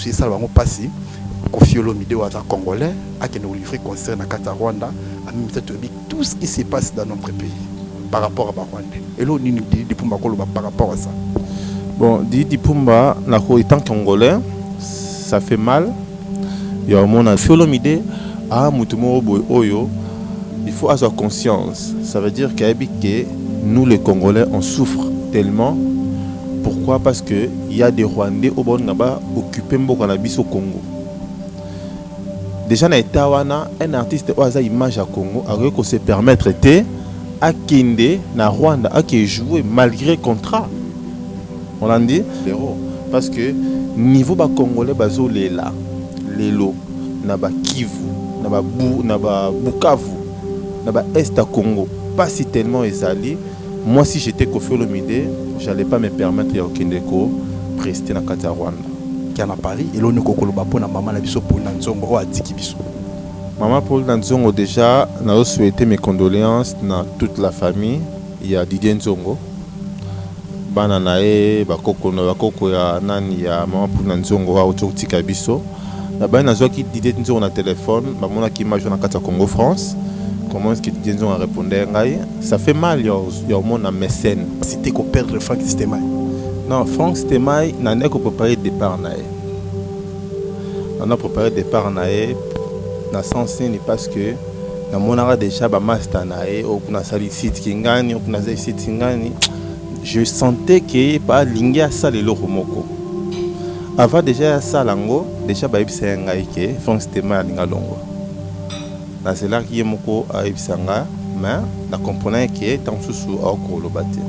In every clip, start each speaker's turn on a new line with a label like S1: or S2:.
S1: c'est ça vraiment passé. Koffi Olomide ou un Congolais a qui nous livré concert na Kata Rwanda a mis tout ce qui se passe dans notre pays par rapport à Rwanda. Et là, on dit Pumba par rapport à ça.
S2: Bon, dit Pumba, étant Congolais, ça fait mal. Il y a un monde Koffi Olomide a mutumo oyo. Il faut avoir conscience. Ça veut dire que nous les Congolais on souffre tellement. Pourquoi? Parce que il y a des Rwandais au bon là-bas occupés beaucoup au Congo. Déjà, un artiste qui a une image à Congo a se permettre de Kende na Rwanda a jouer malgré contrat. On l'a dit parce que niveau ba Congolais bazo lela lelo na ba Kivu na ba Bukavu na ba Est à Congo pas si tellement ezali. Moi si j'étais Koffi Olomide, j'allais pas me permettre ya Kende ko rester na Kata Rwanda.
S1: Qui est à Paris et l'on est kokoloba pour na maman na biso Paul Nzongo a dit biso.
S2: Maman Paul Nzongo déjà n'a souhaité mes condoléances dans toute la famille. Il y a Didier Nzongo. Bana nae bakoko ya nani ya maman Paul Nzongo a ototika biso. Na bana nazoki Didier Nzongo na téléphone, ba mona ki image na Kata Congo France. Comment est-ce que Didier Nzongo a répondu ngai? Ça fait mal il y a au monde na mécène.
S1: C'était qu'on perd le Franck Stemai.
S2: Non, Franck Stemai n'a pas préparé le départ. On a préparé le départ dans le sens parce que on a déjà un master on a site kingani, on a site kingani. Je sentais que pas lingia ça le loromoko. Avant déjà ça lango, déjà ba ibisa ngai que Franck Stemai linga longo. Na c'est là qui est moko a ibisa nga, mais na comprenant que tant sous au kolobate.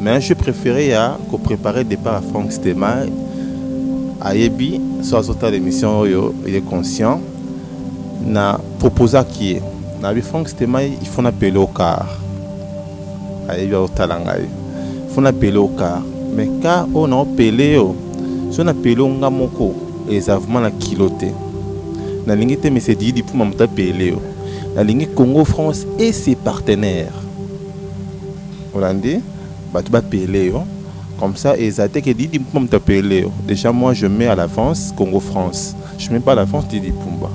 S2: Mais je préférais préparer le départ à Franck Stemai. Ayebi, soit autant d'émissions, il est conscient. Na proposé qui est. Na Franck Stemai, il faut appeler au car. Ayebi au talangay. Il faut appeler au car. Mais car on a appelé, si on appelle au ngamoko, exactement la kiloté. Na l'ingité mais c'est dit pour m'appeler. La ligne Congo France et ses partenaires. Hollandais. Comme ça, et ça dit déjà moi je mets à l'avance Congo France. Je mets pas à l'avance Didi Pumba.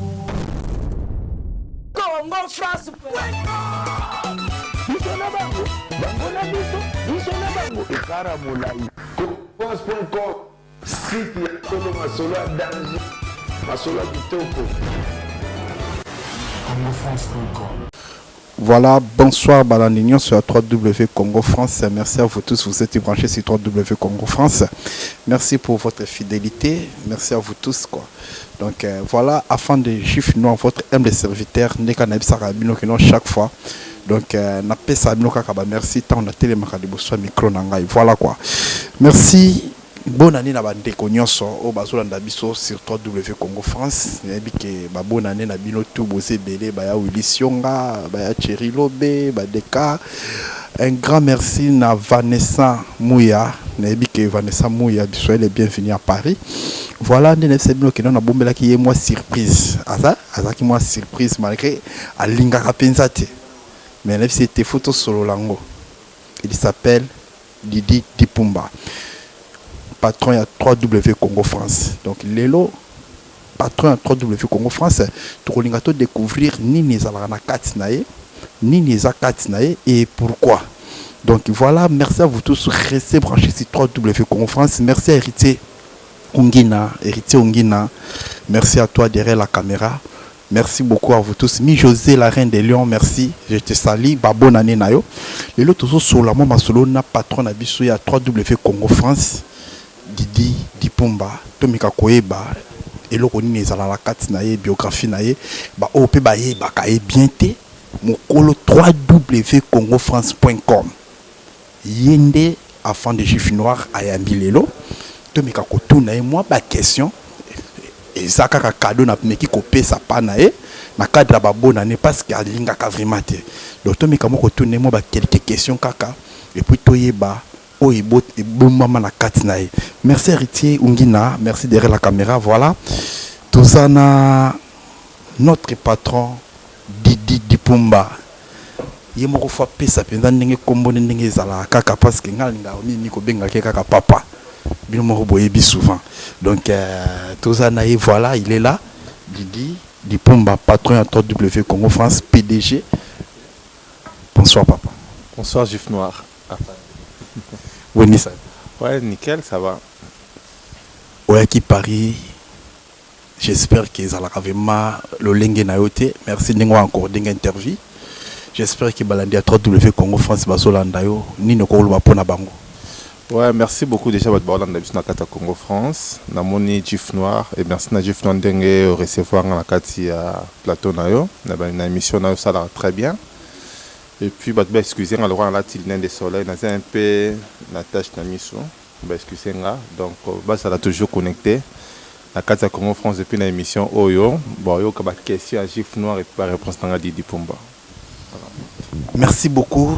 S3: Congo France.
S1: Voilà, bonsoir Balanignon sur la 3W Congo France. Merci à vous tous, vous êtes branchés sur 3W Congo France. Merci pour votre fidélité, merci à vous tous quoi. Donc voilà, afin de chiffrer nous votre humble serviteur, chaque fois. Donc merci tant on a télé micro voilà quoi. Merci. Bonne année na bande konyoso o bazolanda biso sur 3W Congo France. Yebi ke ba bonne année na bino tout bosé belé ba ya Willy Sionga, ba ya Thierry Lobé, ba Deka. Un grand merci na Vanessa Mouya. Yebi ke Vanessa Mouya biso elle est bienvenue à Paris. Voilà ndene sebino ke na bombela ki ye moi surprise. Aza ki moi surprise malgré alinga kapenza te. Mais c'était photo solo lango. Il s'appelle Didi Pumba. Patron à 3W Congo France. Donc, Lélo, patron à 3W Congo France, tu vas découvrir ni les Alaranakatinae, ni les Akatinae et pourquoi. Donc, voilà, merci à vous tous. Restez branchés sur 3W Congo France. Merci à Héritier Ongina. Merci à toi derrière la caméra. Merci beaucoup à vous tous. Mi José, la reine des lions, merci. Je te salue. Bonne année, Nayo. Lélo, tout ça, sur la maman, solo, na patron à 3W Congo France. Didi Pumba Tomika Koeba eloko nini ezala la carte na ye biographie na ye ba ope ba ye ba ka bien te mokolo www.congofrance.com yende afin de chiffre noir ayambi lelo Tomika kotuna ye moi ba question ezaka ka cadeau na meki kopesa pa na ye na cadre ba bonne année parce que alinga ka vraiment te donc Tomika moko tuna moi ba quelques questions kaka et puis toyeba merci Héritier Ungina, merci derrière la caméra. Voilà, tout ça notre patron Didi Pumba. Il m'a fait ça pendant que ndenge kombo ndenge zala kaka parce que ngalinga ni ko benga kaka papa. Bino moko boyebi souvent. Donc Tozanaï, voilà, il est là. Didi Dipumba, patron à 3W Congo France, PDG. Bonsoir papa.
S2: Bonsoir Juif Noir.
S1: Oui, ça.
S2: Ouais, nickel, ça va.
S1: Ouais, qui Paris. J'espère qu'ils allaient vraiment le lingue nayote. Merci d'encore encore d'une interview. J'espère que balandi à 3W Congo France basolandayo ni ne ko lo pona bango.
S2: Ouais, merci beaucoup déjà votre balan d'habitude na kata Congo France. Na moni Juif Noir et merci na Juif Noir ndenge recevoir na kati ya plateau nayo. Na émission nayo ça va très bien. Et puis bah excusez moi le roi la tilne de soleil na un peu na tâche na miso. Bah excusez nga donc bah ça l'a toujours connecté. La kata Congo France depuis la émission Oyo. Bon yo ka ba question à Juif Noir et pas réponse na Didi Pumba. Voilà.
S1: Merci beaucoup.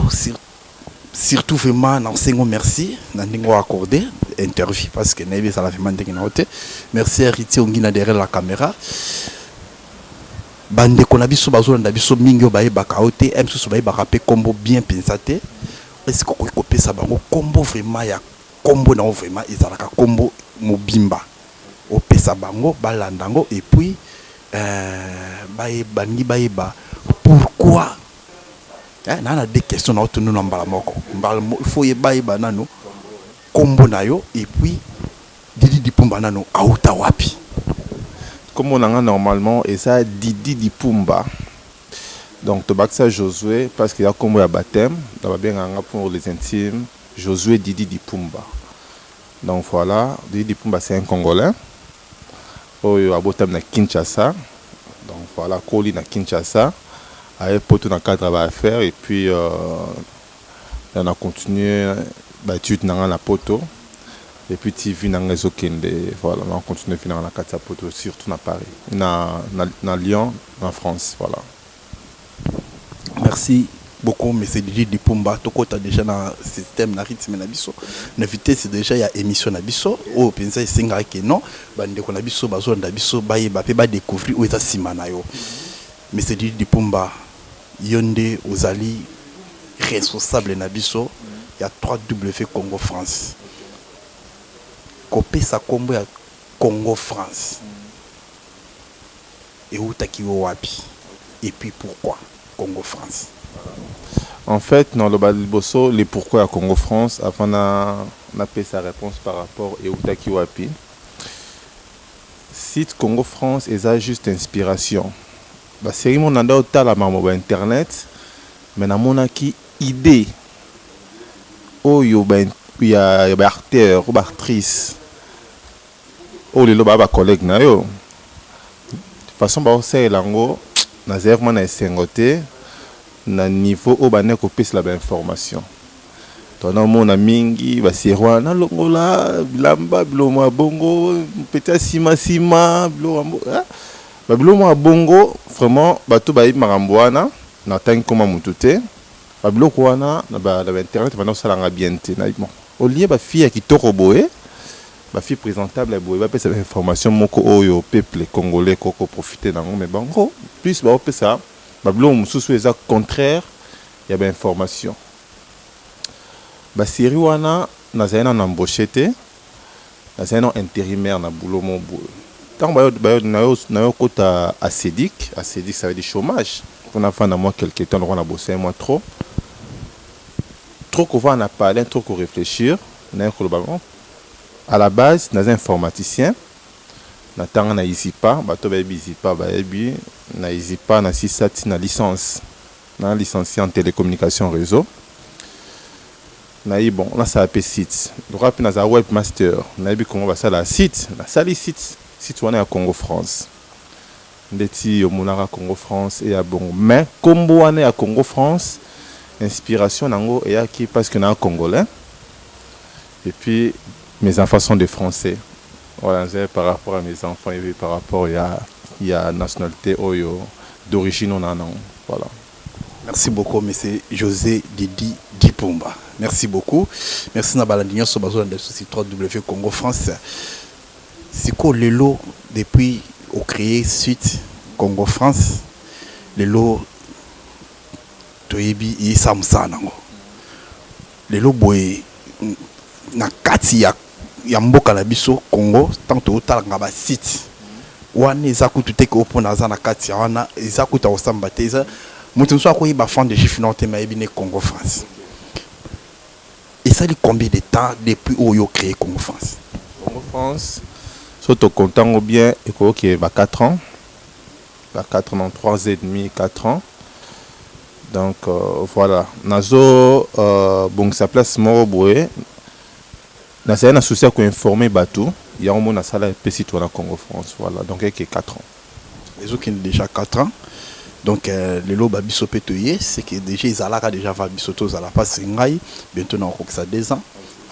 S1: Surtout vraiment, merci. Nous accordé interview parce que nous ça la fait merci à Riti Ongina derrière la caméra. Bande qu'on a vu sur bazo na biso mingo bae bakaote, m sur bae barape combo bien pensate. Est-ce qu'on peut copier ça bango combo vraiment ya combo na vraiment izalaka combo mobimba. O pesa bango balandango et puis bae bangi bae ba pourquoi nana des questions na otunu na mbala moko il faut yeba nano kombo na yo et puis Didi Dipumba nano auta wapi
S2: comme on a normalement et ça Didi Dipumba donc to baksa Josué parce qu'il y a kombo ya baptême d'abord bien pour les intimes Josué Didi Dipumba donc voilà Didi Dipumba c'est un Congolais oyo abotam na Kinshasa donc voilà Koli na Kinshasa avec pour dans cadre à faire et puis on a continué l'étude dans la poto et puis TV dans les Okende voilà on a continué dans la carte poto surtout à Paris dans Lyon en France voilà.
S1: Merci beaucoup monsieur Didi Dipumba to kota déjà dans système na rythme na biso na vitesse déjà il y a émission na biso o pensa isinga ke non bande ko na biso bazo na biso baye ba pe ba découvrir o eza simana yo monsieur Didi Dipumba Yonde Ozali responsable Nabiso, il y a 3W Congo France. Copé sa combo ya Congo France. Et où t'as qui wapi? Et puis pourquoi Congo France?
S2: En fait, dans le Baliboso, les pourquoi à Congo France, avant on a fait sa réponse par rapport et où t'as qui wapi. Site Congo France, et ça juste inspiration. Bah c'est mon anda au la maman internet mais na mona ki idée oh yo ben il y a acteur ou actrice oh les loba collègue na yo de façon ba c'est lango na zerement na sengote na niveau au ba ne copie la information to na mona mingi ba sirwa na longola bilamba biloma bongo peut-être sima biloma Babilo bongo vraiment bato ba maramboana na tangi koma mutute babilo kwana na ba internet maintenant ça langa bien te na bon au lieu ba fille qui toko boé ba fille présentable boé ba pesa information moko oyo peuple congolais koko profiter nango mais bango plus ba pesa babilo mususu eza contraire ya ba information ba série wana na zaina na embauché te na zaina intérimaire na boulot mon boulot. Quand on a côté acédique, ça veut dire chômage. On a fait un mois quelques temps, on a bossé un mois trop. Trop qu'on va en parler, trop qu'on réfléchir. À la base, nous sommes informaticiens. Nous sommes ici pas, na licence, na licencié en télécommunication réseau. Bon, là ça a fait site. Donc après nous avons webmaster. Nous avons comment va ça la site, la salle site. Citoyen à Congo France. Ndeti au Monara Congo France et à bon. Mais combo année à Congo France, inspiration nango et à qui parce que na congolais. Et puis mes enfants sont des Français. Voilà, par rapport à mes enfants et par rapport il y a nationalité oyo d'origine on a non. Voilà.
S1: Merci beaucoup monsieur José Didi Dipumba. Merci beaucoup. Merci na balandignon sur bazo de société 3W Congo France. C'est quoi le lot depuis au créé suite Congo France le lot toyebi isamsa nango le lot boy na kati ya ya mboka na biso Congo tant total ngaba site wana eza kutu te ko pona za na kati wana eza kutu osamba te eza mutu nso akoyi ba fan de chiffre non te mayebi ne Congo France. Et ça dit combien de temps depuis où vous créé Congo France?
S2: Congo France, surtout content bien, et qu'il y a 4 ans. 4 ans, 3 et demi, 4 ans. Donc voilà. Nazo, bon, sa place Moroboué. Nazo, un associé qui a informé Batou. Il y a un monde à Salah et Pessit au Congo France. Voilà. Donc il y a 4 ans.
S1: Les autres qui ont déjà 4 ans. Donc le lot babiso petoye c'est que déjà ils allaient déjà va bisoto à la passe ngai bientôt on a ça 2 ans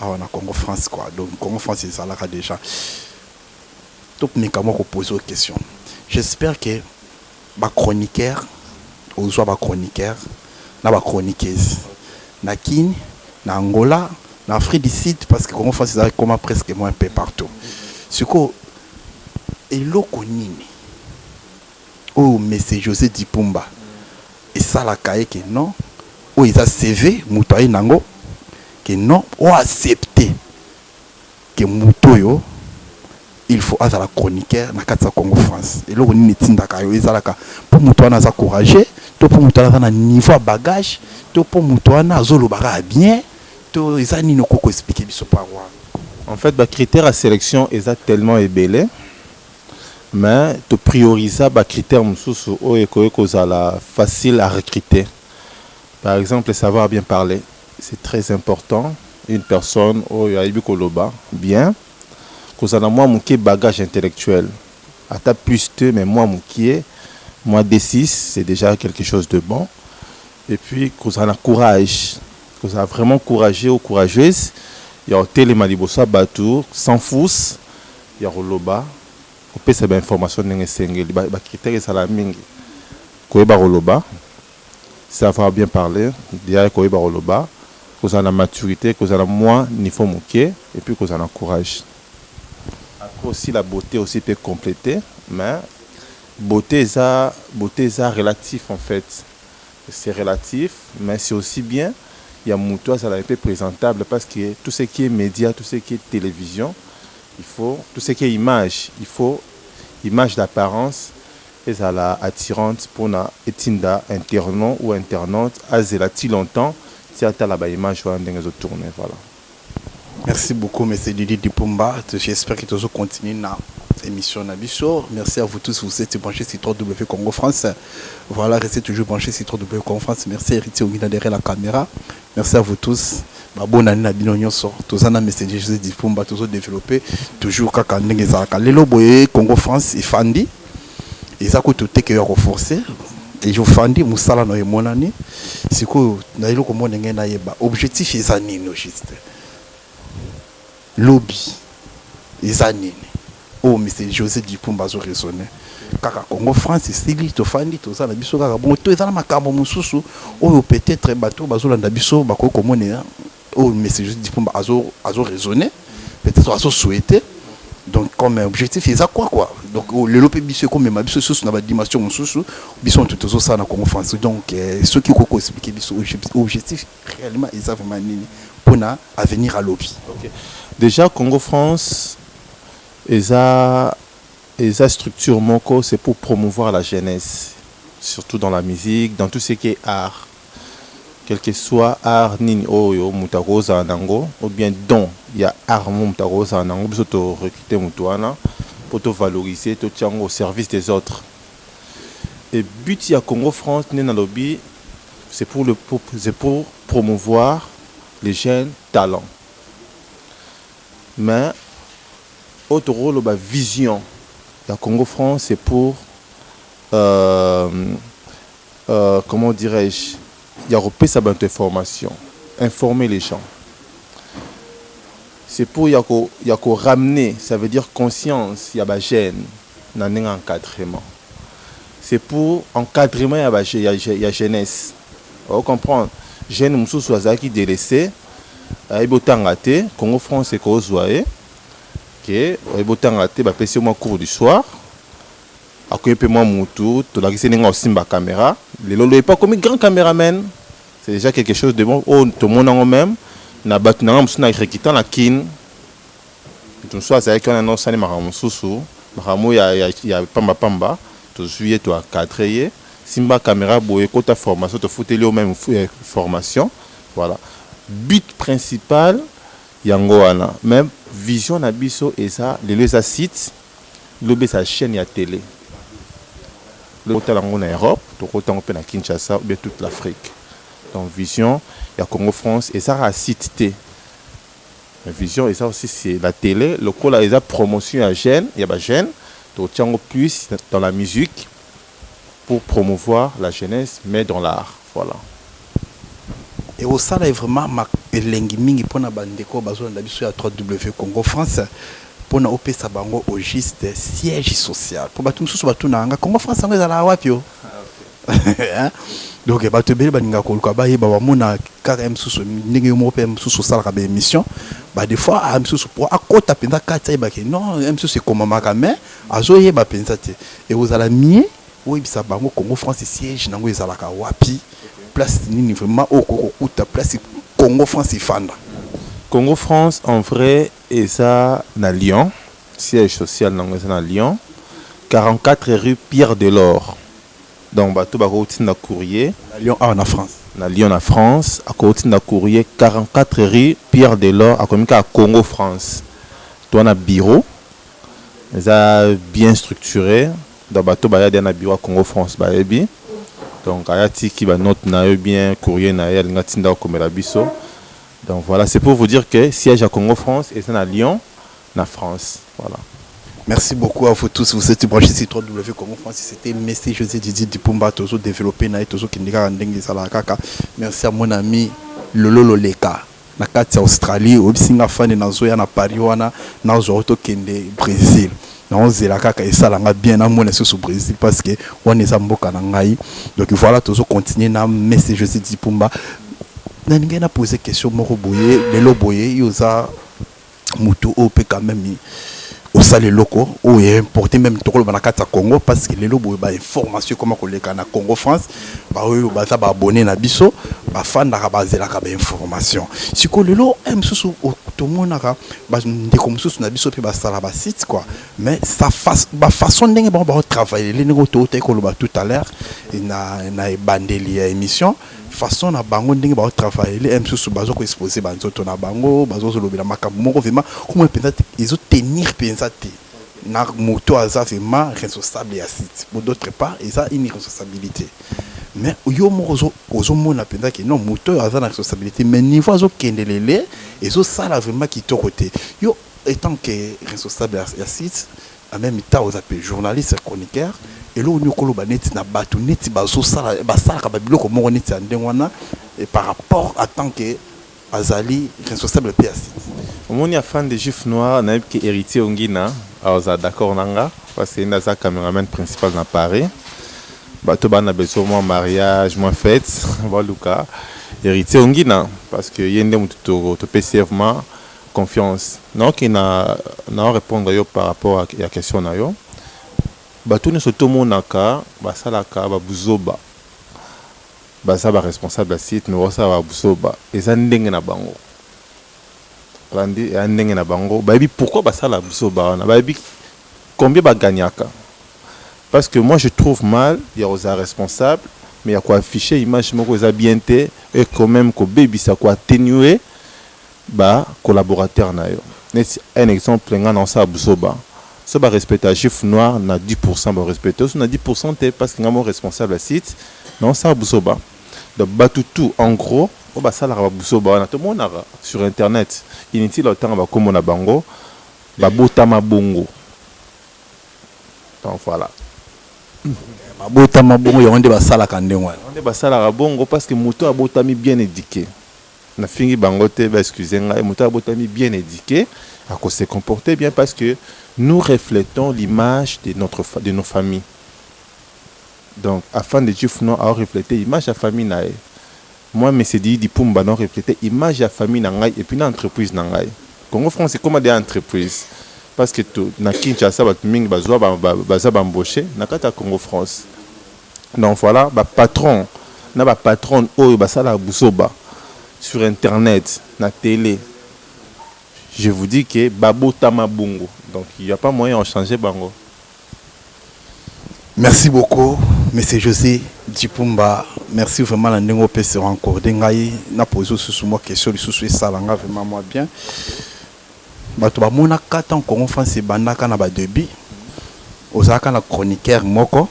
S1: on a Congo France quoi. Donc Congo France ils allaient déjà top mécamo poser aux questions. J'espère que ba chroniqueur ou soit ba chroniqueur na ba chroniqueuse na Kini na Angola na Afrique du Sud parce que Congo France ils allaient comme presque moins un peu partout. C'est quoi et lokonini oh mais c'est José Dipumba et ça la caille que non oh ils a CV mutoyi nango que non ou accepter que mutoyo il faut à la chroniqueur na kati Congo France et là on ni tinda kayo ezalaka pour mutoana za courageux to pour mutoana na niveau à bagage to pour mutoana zolo bara bien to ezani no koko expliquer biso paroi.
S2: En fait ba critère à sélection est tellement ébélé. Mais tu priorises les critères facile à recruter. Par exemple, savoir bien parler, c'est très important. Une personne bien, que ça a moi mon bagage intellectuel. À ta plus de, mais moi moi D6, c'est déjà quelque chose de bon. Et puis que ça a courage, que ça a vraiment courageux ou courageuse. Il y a hôtel Malibosa Batour, sans fous, il y a Roloba. On peut savoir information n'engé sengeli ba critères sala mingi koyeba roloba savoir bien parler dia koyeba roloba cause la maturité cause la moi niveau moké et puis cause la courage. Après aussi la beauté aussi peut compléter mais beauté ça relatif en fait c'est relatif mais c'est aussi bien il y a moutoua ça la peu présentable parce que tout ce qui est média tout ce qui est télévision il faut tout ce qui est image, il faut image d'apparence et ça la attirante pour na etinda internaute ou internaute à zélati longtemps si à la ba image ou ndenge zo tourner voilà.
S1: Merci beaucoup monsieur Didi Dipumba, j'espère que tu vas continuer na émission Nabiso. Merci à vous tous, vous êtes branchés sur W Congo France. Voilà, restez toujours branchés sur W Congo France. Merci Héritier Ogina derrière la caméra. Merci à vous tous. Bonne année à Binonio sort. Tous en a messagé José Dipumba, toujours développé. Toujours kaka ndenge zaka. Lelo boye Congo France et Fandi. Et ça coûte tout que renforcer. Et je Fandi musala no emonani. C'est quoi na ilo komo ndenge na yeba. Objectif ezani no juste. Lobby ezani. Oh mais c'est José Dipumba zo raisonner. Kaka Congo France c'est to Fandi to ça na biso kaka bon to ezana makambo mususu. Oh peut-être bateau bazolanda biso bako komone. Oh, mais c'est juste Dipumba azo raisonné, peut-être azo souhaité. Donc comme objectif, il y a quoi. Donc le lopé biso comme ma biso sous na dimension sous biso tout ça na Congo France. Donc ceux qui ont expliqué biso objectif réellement ils savent vraiment pour na avenir à lobby.
S2: OK. Déjà Congo France esa structure moko c'est pour promouvoir la jeunesse, surtout dans la musique, dans tout ce qui est art. Quel que soit art nini oyo mutaroza nango ou bien don il y a art mutaroza nango biso to recruter mutuana pour te valoriser to tiango au service des autres. Et but ya Congo France né na lobby c'est pour promouvoir les jeunes talents. Mais autre rôle ba vision ya Congo France c'est pour comment dirais-je, il y a repris sa bonne information, informer les gens. C'est pour y a ramener, ça veut dire conscience, il y a des jeunes, il y a un encadrement. C'est pour encadrement, il y a jeunesse. Vous comprenez? Jeunes moussou soisa qui délaissé, il y a Congo France et Kozoaé, que il y a passé mon cours du soir. Après moi moutou, tu l'as dit aussi ma caméra. Les lolo est pas comme grand caméraman. C'est déjà quelque chose de bon. Oh, tout le monde en même. Na battu na moussou na rekitan la kin. tout soit c'est qu'on a non sani maramu susu maramu ya pamba to juillet to cadrer simba caméra boye kota formation to fouter le même formation voilà but principal yango wana même vision na biso et ça les site lobe sa chaîne ya télé le hôtel en Europe to kota en na Kinshasa ou bien toute l'Afrique donc vision il y a Congo France et ça a site T vision et ça aussi c'est la télé le coup là ils a promotion à gêne il y a ba gêne to tiens plus dans la musique pour promouvoir la jeunesse mais dans l'art voilà
S1: et au ça là vraiment ma elengi mingi pona bandeko bazona na biso ya 3W Congo France pona opesa bango au juste siège social pour batu mususu batu na nga Congo France ngo ezala wapi yo donc bato bele baninga koluka ba yeba ba mona kaka mususu ndenge yo mo pe mususu sala ka ba émission ba des fois a mususu pour akota penza kata ba ke non mususu c'est comme mama mais azo yeba penza te et vous ala mieux oui bisa bango Congo France siège nango ezala ka wapi place nini vraiment okuta place Congo France ifanda
S2: Congo France en vrai et ça na Lyon siège social nango ça na Lyon 44 rue Pierre Delors donc bato ba ko na courrier
S1: na Lyon en France
S2: na Lyon en France à côté na courrier 44 rue Pierre Delors à communiquer à Congo France toi na bureau ça bien structuré dans bateau ba ya na bureau Congo France ba yebi donc ayati ki ba note na yo bien courrier na ya linga tinda ko mela biso donc voilà c'est pour vous dire que siège à Congo France et c'est à Lyon na France voilà.
S1: Merci beaucoup à vous tous. Vous êtes branchés sur 3W Congo France. C'était Messi José Didier Dipumba, toujours développé, toujours qui merci à mon ami Lolo Loleka. Na kati Australie, obisinga fan na zoya na Paris wana na zoto kende Brésil. Na onzela kaka esalanga bien na mona sur Brésil parce que on est mboka na ngai. Donc voilà, toujours continuer na Messi José Dipumba. Na ninga na poser question moko boye, lelo boye yoza mutu ope quand même. Au salé locaux où est importé même tout le banakata Congo parce que les lobos ba information comment qu'on les na Congo France ba oui ba ça ba abonné na biso ba fan na baser la ba information si ko lelo m susu tout monde na ba ndé comme susu na biso pe ba sala ba site quoi mais ça ba façon ndenge ba travailler les nego to te ko lo ba tout à l'heure na bandeli émission façon na bango ndenge ba travailler les m susu bazo ko exposer ba nzoto na bango bazo zo lobela makambo moko vraiment comment peut-être ils ont tenir pensa na moto aza vraiment responsable ya site pour d'autre part ils ont une responsabilité mais yo mozo mona pensa que non moto aza na responsabilité mais niveau azo kendelele ezo sala vraiment qui to côté yo étant que responsable ya site en même temps aux appels journalistes chroniqueurs et là on yokolo ba neti na batu neti bazo sala ka ba biloko moko neti andengwana et par rapport à tant que azali responsable de site
S2: on est fan de Juif Noir na qui héritier ongina aza d'accord nanga parce que naza caméraman principal na Paris bato bana beso moi mariage moi fête voilà héritier ongina parce que yende mutu to PCFement confiance non qui na répondre yo par rapport à la question na yo bato ne soto monaka basalaka babuzoba basa ba responsable ya site no sa babuzoba eza ndenge na bango Randi et andenge na bango baby pourquoi basala buzoba na baby combien ba gagnaka parce que moi je trouve mal il y a aux responsables mais il y a quoi afficher image moko za bien té et quand même ko baby ça quoi atténuer ba collaborateur na yo un exemple nga na sa buzoba ça ba respecter Juif Noir na 10% ba respecter na 10% té parce que nga mon responsable à site non ça buzoba donc batutu en gros o ba sala ba buzoba na to monara sur internet inutile autant ba comme na bango ba botama bongo donc voilà
S1: ba botama bongo yo onde ba sala ka ndengwa
S2: onde ba sala bongo parce que moto a botami bien éduqué na fingi bango te ba excusez nga moto a botami bien éduqué à cause se comporter bien parce que nous reflétons l'image de nos familles donc afin de Juif Noir à refléter l'image de la famille nae moi mais c'est dit Dipumba non refléter image de la famille nangai et puis l'entreprise nangai Congo France c'est comme des entreprises parce que tout na Kinshasa ba mingi bazwa baza embauché na kata Congo France donc voilà ba patron na ba patron oyo basala busoba sur internet na télé je vous dis que Babo Tamabungo. Donc il n'y a pas moyen de changer Bango.
S1: Merci beaucoup, M. José Djipumba. Merci vraiment à Nengo PC encore. Dengaï, n'a posé sous moi question du sous salanga vraiment moi bien. Bato ba mona kata en Congo France bandaka na ba débit. Ozaka na chroniqueur moko.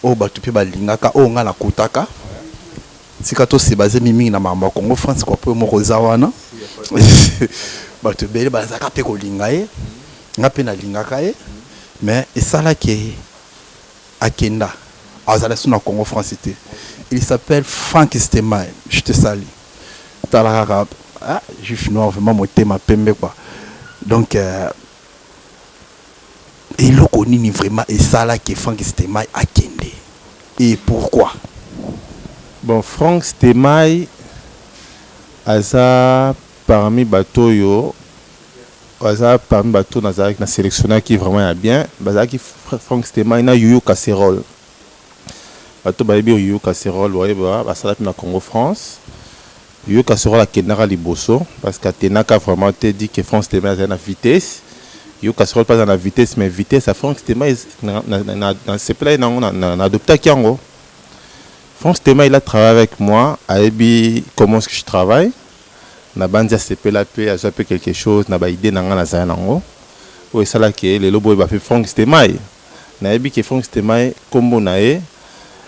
S1: O bato pe balingaka o nga na kutaka. Sika to se basé mimi na mama Congo France ko pe moko zawana. Bato bele bazaka pe ko lingaye. Nga pe na lingaka e. Mais et ça là qui Akenda, à Congo France. Il s'appelle Frank Stemai. Je te salue. Juif noir, vraiment, mon thème pembe quoi. Donc, il a connu vraiment, et ça là qui Frank Stemai Akende. Et pourquoi?
S2: Bon, Frank Stemai, Aza parmi Batoyo, Aza parmi Bato Nazarek, na sélectionné qui vraiment est bien. Baza qui Frank Stemai, na Yuyu Casserole. Bato Baby Yuyu Casserole, ouais, bah, ça na Congo France. Yuyu Casserole a Kenara Liboso, parce que Tenaka vraiment te dit que Frank Stemai a la vitesse. Yuyu Casserole pas dans la vitesse, mais vitesse à Frank Stemai, dans ce plat, on a adopté Kiango. Frank Stemai, il a travaillé avec moi, à Ebi, comment est-ce que je travaille. Na bandia CP la paix a jappé quelque chose na ba idée nanga na za nango o ça là que les lobo ba fait Frank Stemai na ebi que Frank Stemai kombo na e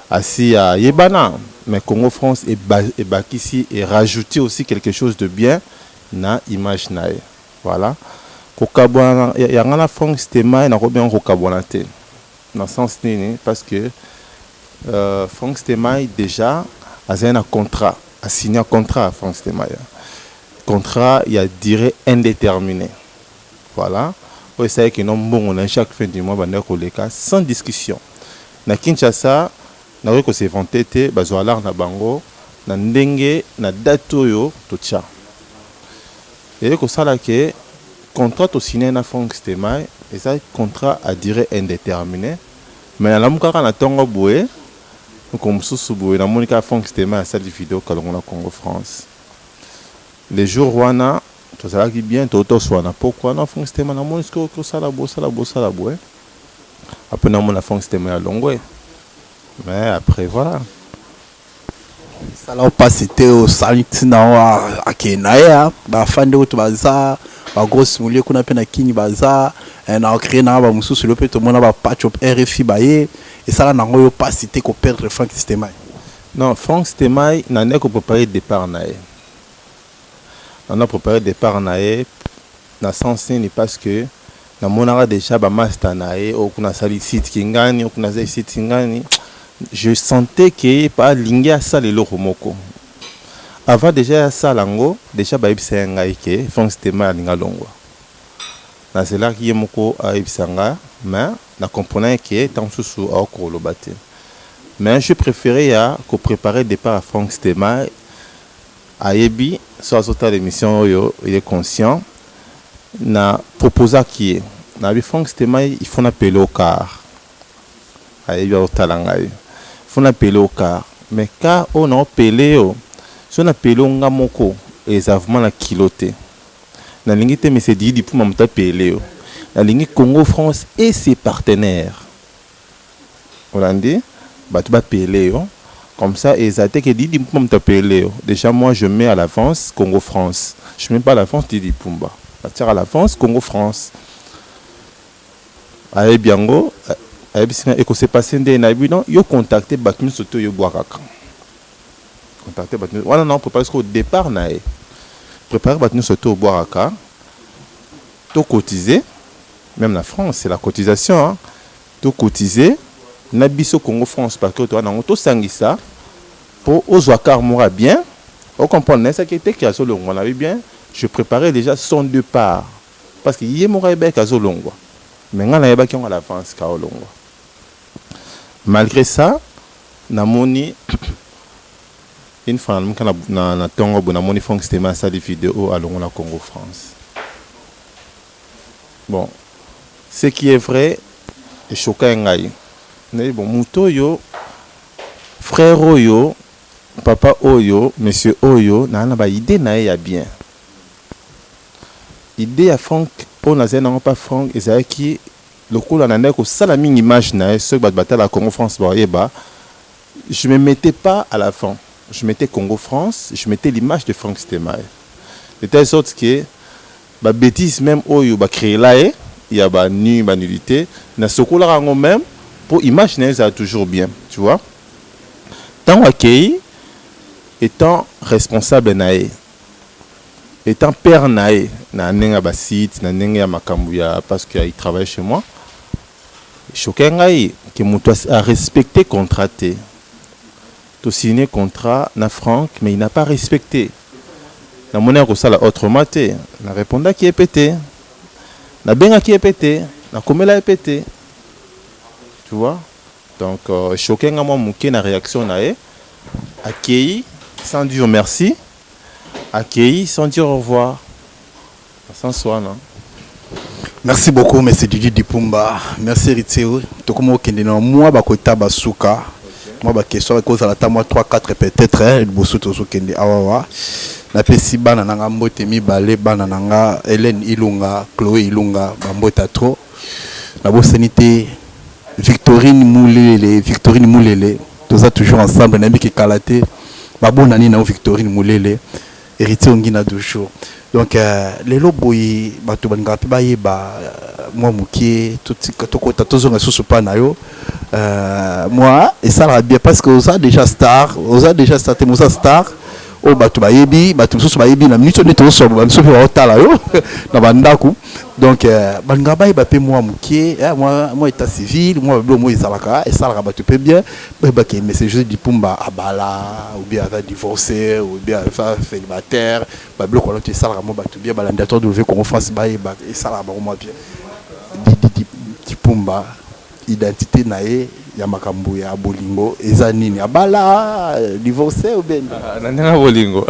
S2: asi à yebana mais Congo France et bakisi et rajouter aussi quelque chose de bien na image na e voilà ko kabwana ya ngana Frank Stemai na ko bien ko kabwana te dans sens nini parce que Frank Stemai déjà a un contrat a signé un contrat à Frank Stemai. Contrat, il y a durée indéterminée. Voilà. Vous savez que nous bon, on chaque fin du mois, sans discussion. Na Kinshasa, na ko se vanté bazoalar na bango, na ndenge na datoyo tocha. Et que ça là que contrat au signé na Frank Stemai, et ça contrat à durée indéterminée. Mais la muka na tongo boué, comme sous boué, na monika Frank Stemai a sa vidéo kalonga Congo France. Les jours wana to ça qui bien to swana pourquoi na Frank Stemai na monisko ko sala bo après na mona Frank Stemai à longwe mais après voilà
S1: ça là pas c'était au salitina à Kenya ba fande to baza ba grosse mulie kuna pe na kini baza na créer na ba mususu le pe to mona ba patch up RFI baye et ça là na ngoyo pas c'était ko perdre Frank Stemai.
S2: Non, Frank Stemai na ne ko préparer départ na e. On a préparé départ nae na sens ni parce que na monara déjà ba master nae ou kuna sali site kingani ou kuna sali site kingani je sentais que pas lingia ça le loromoko avant déjà ça lango déjà ba ibisa ngai ke Frank Stemai linga longwa na c'est là qui yemoko a ibisanga mais na comprenant que tant sous au kolobate mais je préférais ya ko préparer départ à Frank Stemai Ayebi, sur l'émission, il est conscient. Na proposé qui est. Na bi Frank Stemai, il faut appeler au car. Ayebi au talangay. Il faut appeler au car. Mais car on a appelé si on appelle au ngamoko, exactement la kiloté. Na lingi te monsieur dit pour m'appeler. La lingi Congo France et ses partenaires. On a dit, bah tu vas appeler. Comme ça, et ça que Didi Pumba t'appeler. Déjà, moi, je mets à l'avance Congo-France. Je ne mets pas à l'avance Didi Pumba. Je tire à l'avance Congo-France. Aïe Biango, aïe Bissina, et que c'est passé des naïbus, non, ils ont contacté Batmi Soto Yoboakaka. Contacté Batmi. Voilà, non, préparer au départ, naïe. Préparer Batmi Soto Yoboakaka. Tout cotiser, même la France, c'est la cotisation, hein. Tout cotiser. Nabiso Congo France parce que toi na to sangisa pour Ozwakar mora bien on comprend ça qui était qui a sur longue on avait bien je préparais déjà son départ parce que yé mora ebe ka zo longo mais ngana yeba ki on à l'avance ka longo malgré ça na moni une fois na tongo bona moni Frank Stemai ça des vidéos à longo na Congo France bon ce qui est vrai est choquant ngai. Bon, Mouto yo, frère Oyo, papa Oyo, monsieur Oyo, n'a pas idée na ya bien. idée à Franck on a non pas Franck et c'est qui le coup là n'a que ça la mini image na ce bataille la Congo France ba je me mettais pas à la fin. Je mettais Congo France, je mettais l'image de Franck Stemaï. De telle sorte que ba bêtise même oyo ba créer là il y a ba nullité na sokola rango même pour imaginer ça toujours bien, tu vois. Tant accueilli étant responsable naé étant père naé na nenga ba site na nenga makambuya parce qu'il travaille chez moi. Choqué ngai que muto a respecté contraté. Tu signé contrat na Franck mais il n'a pas respecté. Na monnaie ko sala autrement té na répondant qui est pété. Na benga qui est pété, na komela est pété. Tu vois? Donc choqué ngai moi muké na réaction naé accueilli sans dire merci. Accueilli sans dire au revoir. Sans soi, non?
S1: Merci beaucoup, M. Didi Dipumba. Merci, Riteo. Tokomo Kendino, moi, Bakota Basuka. Moi, ma question, cause à la table, 3-4 peut-être, le bossou tozo Kendi Awawa. La pesi banananga mbotemi balé banananga Hélène Ilunga, Chloé Ilunga, bambota trop. La bossanité, Victorine Moulele, tous ça toujours ensemble, n'aime qui kalaté. Babonani na Victorine Moulele. Héritier Ongina toujours. Donc, les loboyi, bato banga pe baye ba moi mukie tout kota tozo na susu pa na yo. Moi et ça va bien parce que on a déjà star, star. Oh bato bayebi, bato susu bayebi na minute neto so ba so fa otala yo na bandaku. Donc banga baye ba pe moi mukie, moi état civil, moi moi ezalaka et ça la bato pe bien. Ba ke message di Pumba abala ou bien va divorcer ou bien va célibataire, ba bloc on ça la mo bato bien balandateur de Congo France baye ba et ça la ba moi bien. Di Pumba identité nae ya makambu ya bolingo eza nini abala divorcé ou bien
S2: nanga bolingo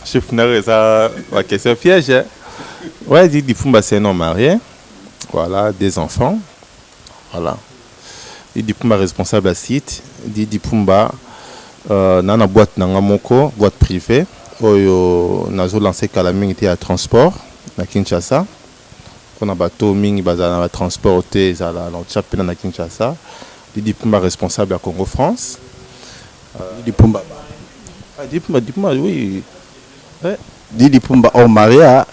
S2: chef na ça la question piège hein? Ouais Didi Pumba c'est un homme marié voilà des enfants voilà Didi Pumba responsable à site Didi Pumba nana boîte nanga moko boîte privée oyo nazo lancé Kalaming était à transport na Kinshasa. On a bateau mingi bazana transporté za la chapena na Kinshasa. Didi Pumba responsable à Congo France.
S1: Didi Pumba.
S2: Didi Pumba oui.
S1: Didi Pumba au Maria.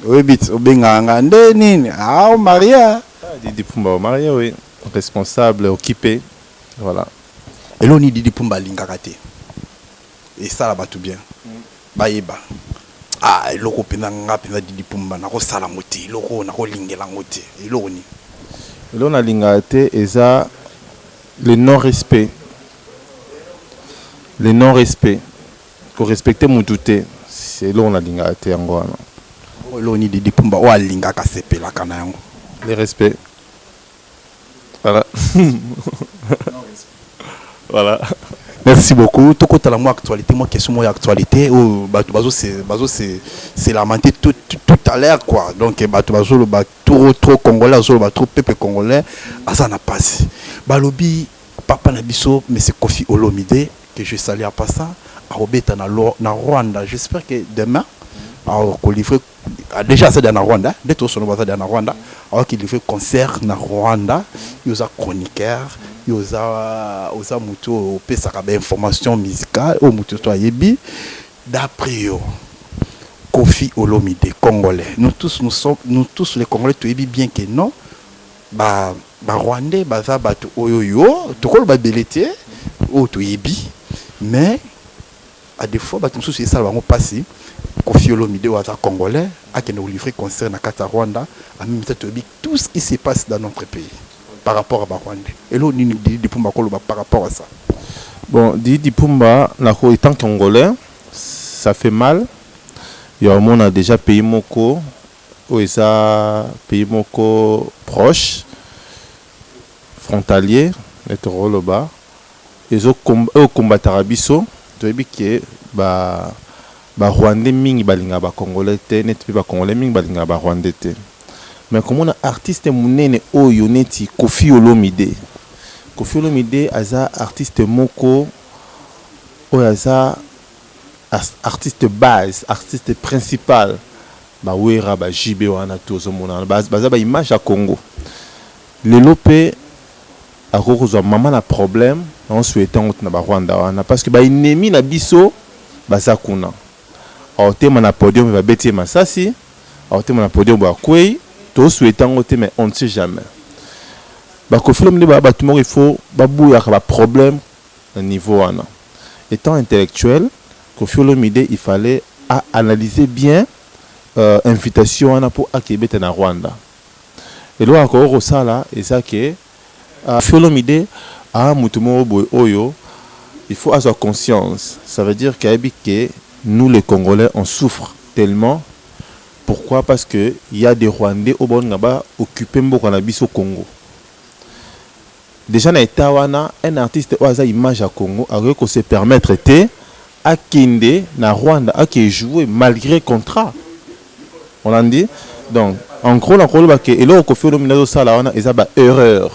S1: Oui bit obenga ngande nini? Au Maria.
S2: Didi Pumba au Maria oui. Responsable occupé. Voilà.
S1: Et l'on dit Didi Pumba lingakate. Et ça là tout bien. Baïba. Ah, loko penanga pena Didi Pumba na ko sala moti, loko na ko lingela ngoti. Eloko ni.
S2: Eloko na lingate eza le non-respect. Le non-respect. Pour respecter Moutouté, c'est là on a lingate yango wana.
S1: Eloko ni Didi Pumba o alinga ka sepela kana yango.
S2: Le respect. Voilà. Voilà.
S1: Merci beaucoup. Tout côté la moi actualité, moi question moi actualité ou bazo c'est lamenté tout à l'heure quoi. Donc bazo le trop congolais, bazo le trop peuple congolais, ça n'a pas passé. Balobi papa Nabiso mais c'est Kofi Olomide que je salue à passant à Robeta na Rwanda. J'espère que demain alors qu'on livre déjà c'est dans Rwanda, des tout son bazar dans Rwanda, alors qu'il livre concert na Rwanda, il y a chroniqueur oza muto pesa ka information musicale au muto to yebi d'après yo Kofi Olomide congolais nous tous les congolais to yebi bien que non ba rwandais baza bato oyoyo to ko ba belete o to yebi mais à des fois bato sous ça va passer Kofi Olomide waza congolais a que nous livrer concert na kata Rwanda en même temps to yebi tout ce qui se passe dans notre pays par rapport à Barwandais. Et là, Didi Pumba par rapport à ça.
S2: Bon, Didi Pumba, étant congolais, ça fait mal. Il y a on a déjà payé Moko, ou ça pays Moko proche, frontalier, et Toroloba. Ils ont combattu Arabiso, tu vois que Rwandais mingi balinga ba congolais te, net ba congolais mingi balinga ba Rwandais te. Mais comme on a artiste munene oyo neti Kofi Olomide. Kofi Olomide aza artiste moko oyo aza artiste base, artiste principal ba wera ba jibe wana tozo mona baza ba image ya Congo lelo pe akozwa maman na problème on souhaitant na ba Rwanda wana parce que ba ennemi na biso baza kuna aotema na podium va betie masasi aotema na podium ba kwei to souhaitant ote mais on ne sait jamais ba kofilo mne ba tout il faut ba bouya ka ba problème au niveau wana étant intellectuel kofilo mide il fallait analyser bien invitation pour akibeta na Rwanda et là encore ça là et ça que Fiolomide a mutumo oyo il faut avoir conscience ça veut dire que nous les Congolais on souffre tellement pourquoi parce que il y a des Rwandais au bon ngaba occupé mboka na biso Congo déjà na etawana un artiste oaza image à Congo a que se permettre te akinde na Rwanda a qui jouer malgré contrat on a dit donc en gros la rôle que et là ko fait le minazo sala wana eza ba erreur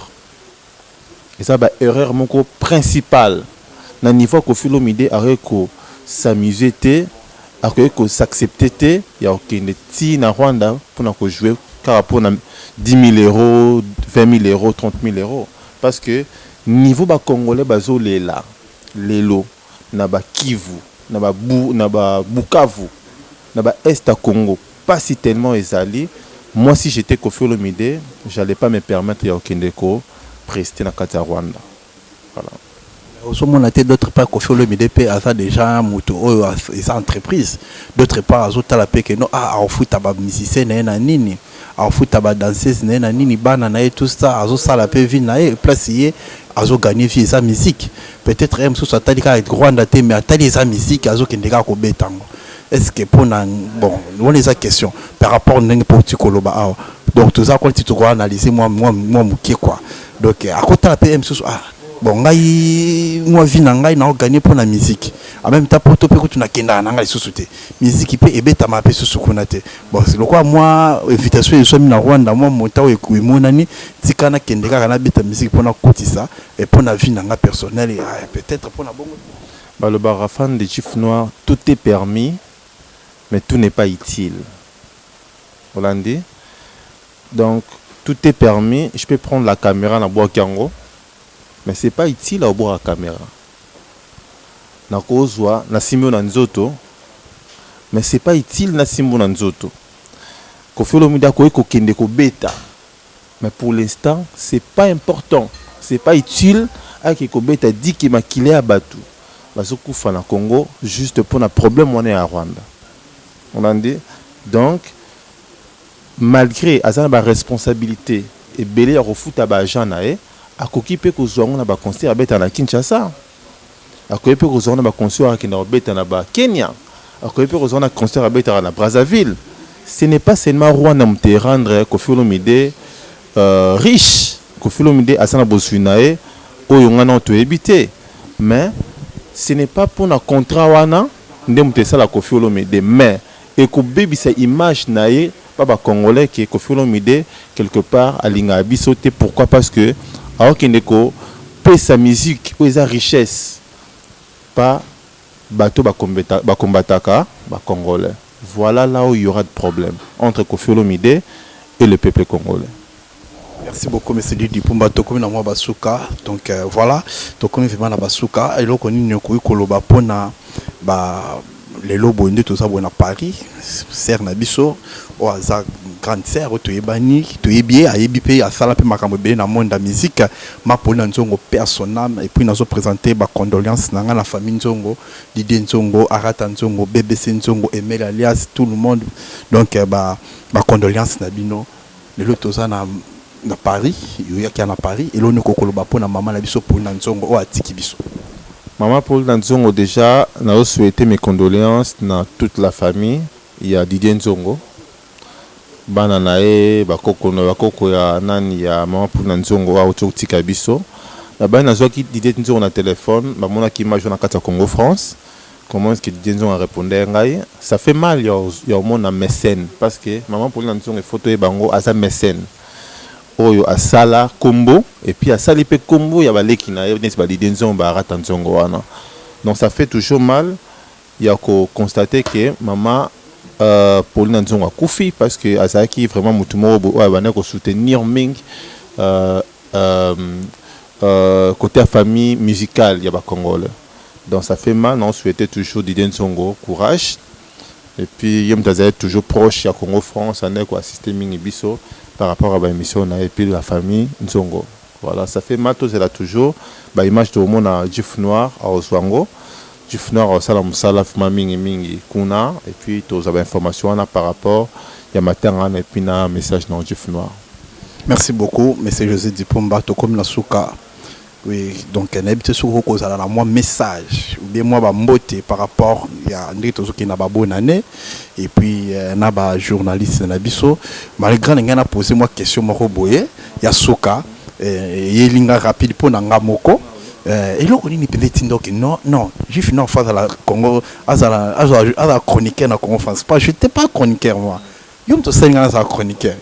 S2: mon principal na niveau ko fait le midé avec ko s'amuser te avec ko s'accepter te ya okende ti na Rwanda pour na ko jouer car pour 10 000 euros 20 000 euros 30 000 euros parce que niveau ba congolais bazo lela lelo na ba Kivu na ba Bukavu na ba Est à Congo pas si tellement ezali moi si j'étais Koffi Olomide j'allais pas me permettre ya okendeko prester na kati ya Rwanda voilà
S1: on a d'autre part Koffi Olomide pe asa déjà moto oyo esa entreprise d'autre part azota la pe que non au foot ba musicien na nini au foot ba danseuse na nini bana na tout ça azo sala pe vie na e place yé azo gagner vie sa musique peut-être même sous atali ka Rwanda te mais atali sa musique azo kendeka ko betango. Est-ce que pour bon on les a question par rapport à n'importe quoi donc tout ça quand tu dois analyser moi quoi donc à côté la PM bon moi vie ngai na gagner pour la musique en même temps pour to pe tu na kenda na ngai sous-souté musique peut ebeta ma pe sous-soukuna te bon c'est le quoi moi invitation so mi na Rwanda moi monta o ekuimonani tikana kendeka kana beta musique pour na kotisa et pour na vie nanga personnel et peut-être pour na bongo
S2: bah le barafan des chiffres noirs tout est permis mais tout n'est pas utile. Hollandais. Donc, tout est permis. Je peux prendre la caméra dans bois Kango, mais c'est pas utile à boire la caméra. Na kozwa na simbo na nzoto, mais c'est pas utile na simbo na nzoto. Koffi Olomide ko kende ko beta. Mais pour l'instant, c'est pas important. C'est pas utile à ko beta dit que makile abatu. Bazoku fa na Congo juste pour un problème on est à Rwanda. On a dit donc malgré azana responsabilité et belé à refuta ba janae a kokipe ko zongo na ba concert beta na Kinshasa a kokipe ko zongo na ba concert na beta na ba Kenya a kokipe ko zongo na concert beta na Brazzaville. Ce n'est pas seulement Rwanda me rendre Koffi Olomide riche Koffi Olomide azana bosunae o yongana to éviter mais ce n'est pas pour un contrat wana ndemte sala Koffi Olomide mais et que baby sa image naé pas congolais qui Koffi Olomide quelque part à linga bisoté pourquoi parce que alors qu'il neko paie sa musique ou sa richesse pas bateau ba combataka ba congolais voilà là où il y aura de problème entre Koffi Olomide et le peuple congolais.
S1: Merci beaucoup, M. Didi Pumba. Tokomi na mwa basuka. Donc voilà, tokomi vraiment na basuka. Et là, on y a koloba pona ba les lobos de tout ça bon à Paris. Serre na biso o aza grande sœur to yebani to yebie a yebipe a sala pe makambo be na monde da musique. Ma pona nzongo personnel et puis nous présenter ba condoléances na la famille nzongo, Didi Nzongo, Arata Nzongo, BBC Nzongo, Emel alias tout le monde. Donc ba condoléances na bino. Les autres ça na Paris, il y a qui en Paris et l'on ne kokoloba pour na maman la biso pour Nzongo o atiki biso.
S2: Maman Paul Nzongo déjà n'a souhaité mes condoléances dans toute la famille. Il y a Didier Nzongo, Bananae, Bakoko ya nani ya maman Paul Nzongo a otika biso. La bana qui Didier Nzongo na téléphone, maman qui image na kata Congo France. Comment est-ce que Didier Nzongo a répondu ngai? Ça fait mal il y a au monde mécène parce que maman Paul Nzongo photo e bango asa mécène. Oyo asala combo et puis asali pe combo ya baleki na ye nesi balide nzongo barata nzongo wana donc ça fait toujours mal il y a ko constater que maman Pauline Nzongo Koufi parce que Azaki vraiment mutumo ouais ko soutenir Ming côté famille musicale ya ba Congolais. Donc ça fait mal, on souhaitait toujours Didier Nzongo courage. Et puis yem tazay toujours proche ya Congo France, on est quoi assister Ming Biso par rapport à la mission et puis la famille Nzongo. Voilà, ça fait mal, c'est là toujours ba image de monde à Jif Noir à Oswango. Jif Noir au Salam Salaf Mingi Kuna et puis tous avez information par rapport il y a matin et puis un message dans Jif Noir.
S1: Merci beaucoup, monsieur José Dipomba, to comme la souka. Oui, donc on habite sur cause à la moi message ou bien moi ba mbote par rapport il y a André Tozo qui n'a pas bonne année et puis na ba journaliste na biso malgré ngana poser moi question moko boye ya souka yelinga rapide pour nanga moko et là on ni peut-être donc non Juif non face à la Congo à la chroniqueur na Congo France pas j'étais pas chroniqueur moi yom to senga na chroniqueur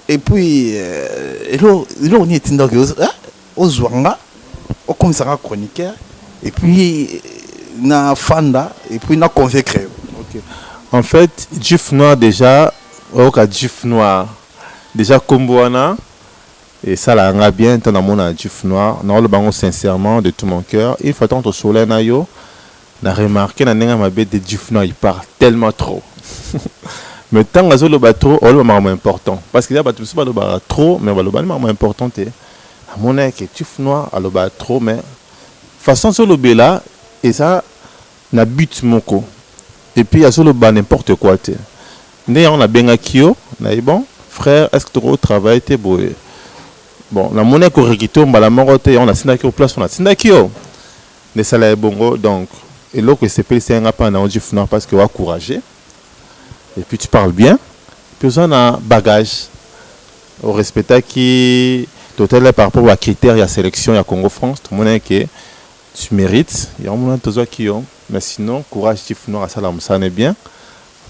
S1: et puis et là on ni donc aux Zwanga, au commissariat chroniqueur, et puis na Fanda, et puis na convaincre.
S2: Okay. En fait, Jif Noir déjà, au cas Jif Noir, déjà Komboana, et ça l'a bien, tant d'amour à Jif Noir, non le bango sincèrement de tout mon cœur. Il faut attendre au soleil na yo, na remarqué na nenga ma bête de Jif Noir, il parle tellement trop. Mais tant que le bateau, on le moment important, parce qu'il y a bateau pas le bateau trop, mais le bateau important est à mon avis, Jif Noir, à l'oba trop, mais façon sur le là, et ça, n'a but moko. Et puis, il y a sur le bas n'importe quoi. D'ailleurs, on a bien akio, bon, frère, est-ce que tu travailles, t'es beau? Bon, la monnaie qu'on réquite, on a la morote, on a sinakio place, on a sinakio. Les salaires bongo, donc, et l'autre, c'est pas c'est un peu dans Jif Noir parce que tu es courageux. Et puis, tu parles bien. Puis, on a bagage. Au respect qui. Total par rapport aux critères et à la sélection à Congo France, tout le monde est que tu mérites. Il y a un moment qui ont, mais sinon, courage, Jif Noir à Salam, ça n'est bien.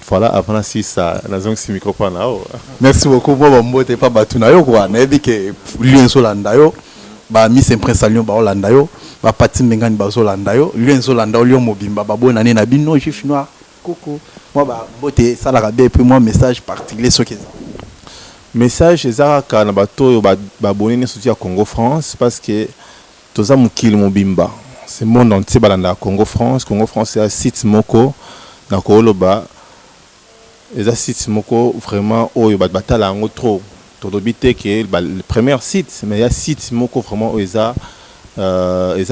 S2: Voilà, avant si ça, la zone si microphone là-haut.
S1: Merci beaucoup. Moi, moi, t'es pas battu na yo quoi. Na ebi que Lien Solanda yo, ba Miss Prince Lyon ba Olanda yo, ba Pati Mengani ba Solanda yo, Lien Solanda Lyon Mobimba ba bonne année na bino Jif Noir. Coucou. Moi ba boté ça la rabé et puis moi message particulier ce qui
S2: message ezaka na bato ba bonne soutien à Congo France parce que toza mukili mobimba. C'est monde entier balanda Congo France c'est un site moko na koloba. Et un site moko vraiment oyo batala ngo trop. Todobité que le premier site mais il y a site moko vraiment eza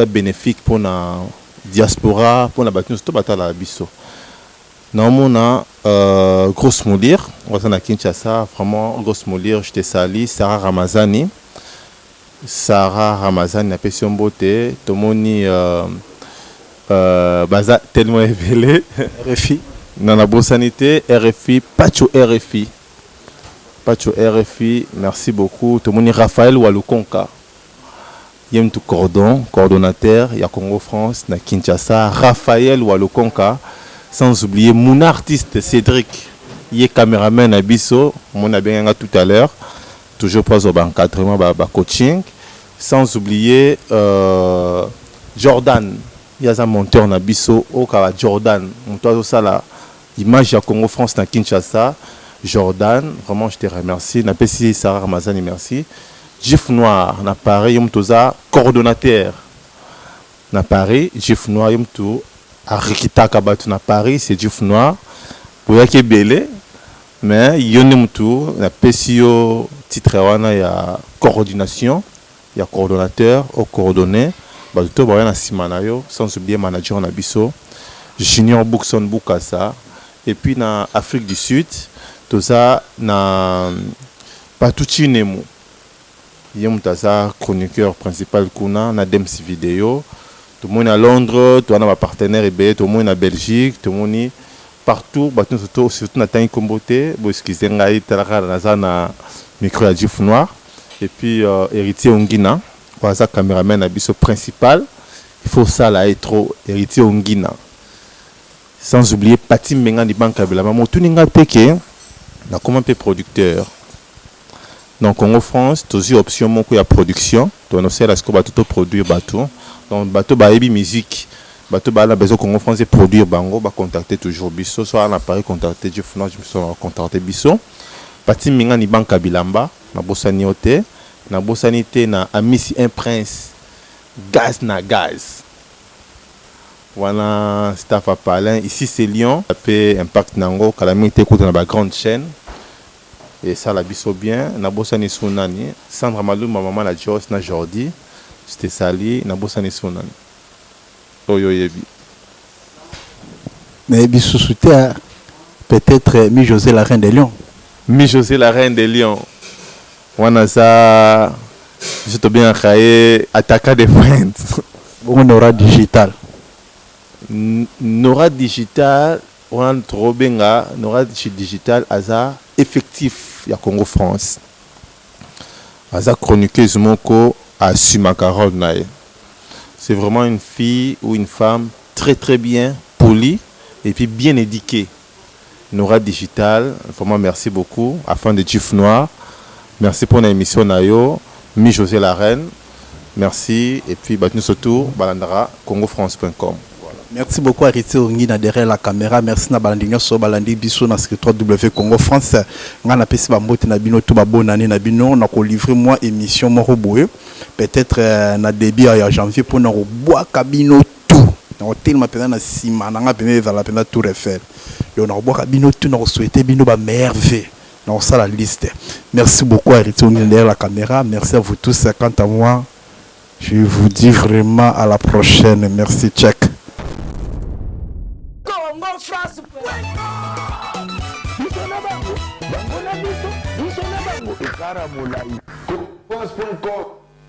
S2: bénéfique pour la diaspora pour la batu to batala biso. Non, grosse moulire, on va Kinshasa, vraiment grosse moulire, je te salue, Sarah Ramazani, n'a pas son beauté, tout le monde baza tellement élevé.
S1: RFI.
S2: Dans la bonne sanité, RFI, Pacho RFI, merci beaucoup. Tout le monde Raphaël Walukonka, il y a tout coordonnateur, il y a Congo France, na Kinshasa, Raphaël Walukonka. Sans oublier mon artiste Cédric, il est caméraman à Bisso, mon a bien tout à l'heure, toujours pas au encadrement, coaching. Sans oublier Jordan, il y a un monteur à Bisso, au cas Jordan, monteur ça là, image à Congo France dans Kinshasa, Jordan, vraiment je te remercie. Na PC Sarah Ramazani, merci. Jif Noir, na Paris, yom toza coordonnateur. Na Paris, Jif Noir, yom tout. À Rikita Kabatu na Paris, c'est Jif Noir. Pour y belé, mais il y a un tour, la PCO titre il y a coordination, il y a coordonnateur, au coordonné, tout le monde sans oublier manager en abisso, Junior Bookson Bukasa, et puis dans Afrique du Sud, tout ça na Patuchi Nemo. Il y a un chroniqueur principal kuna na Dems vidéo. Tout le monde à Londres, tout le monde à partenaire EB, tout le monde à Belgique, tout le monde partout, surtout na Tangi Kombote, excusez ngai talaka na micro à Jif Noir et puis héritier Ongina, voilà caméraman à biso principal, il faut ça là être trop héritier Ongina. Sans oublier Pati Mengani Banka Bela, maman tout ninga peke na comment pe producteur. Donc Congo France, tous option mon coup ya production, donc on sait là ce qu'on va tout produire bateau. Donc bateau ba ebi musique bato bala besoin Congo France produire bango ba contacter toujours biso soit un appareil contacter je suis contacter biso pati minga ni banka bilamba na bosani ote na bosani te na amisi un prince gaz na gaz voilà staff à Palin ici c'est Lyon après impact nango calamité écoute na ba grande chaîne et ça la biso bien na bosani sunani Sandra Malou ma maman la Jos na Jordi c'était sali na bosani sunani oyo yebi
S1: mais bisouté peut-être mi José la reine des lions.
S2: Mi José la reine des lions. Wana ça je te bien créé attaquant des friends.
S1: On aura digital.
S2: Nora digital on trop benga Nora digital aza effectif ya Congo France. Aza chroniqueuse moko à Sumacarol nae. C'est vraiment une fille ou une femme très très bien polie et puis bien éduquée. Nora Digital, vraiment merci beaucoup. Afin de Chief Noir, merci pour l'émission Nayo, Mi José la Reine, merci. Et puis nous surtout, balandara, congofrance.com.
S1: Merci beaucoup à Riti Ongi derrière la caméra. Merci na balandinyo so balandi biso na site W Congo France. Ngana pesi ba mbote na bino to ba bonane na bino na ko livrer moi émission moko boye. Peut-être na début ya janvier pour na bois cabino tout. Na hôtel ma pena na sima na nga pena za la pena Tour Eiffel. Donc na bois cabino tout na souhaiter bino ba merveille. Dans ça la liste. Merci beaucoup à Riti Ongi derrière la caméra. Merci à vous tous. Quant à moi, je vous dis vraiment à la prochaine. Merci, check.
S3: France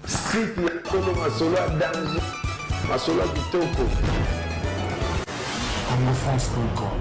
S3: site ya Congo masolo ya danger masolo ya kitoko. CongoFrance.com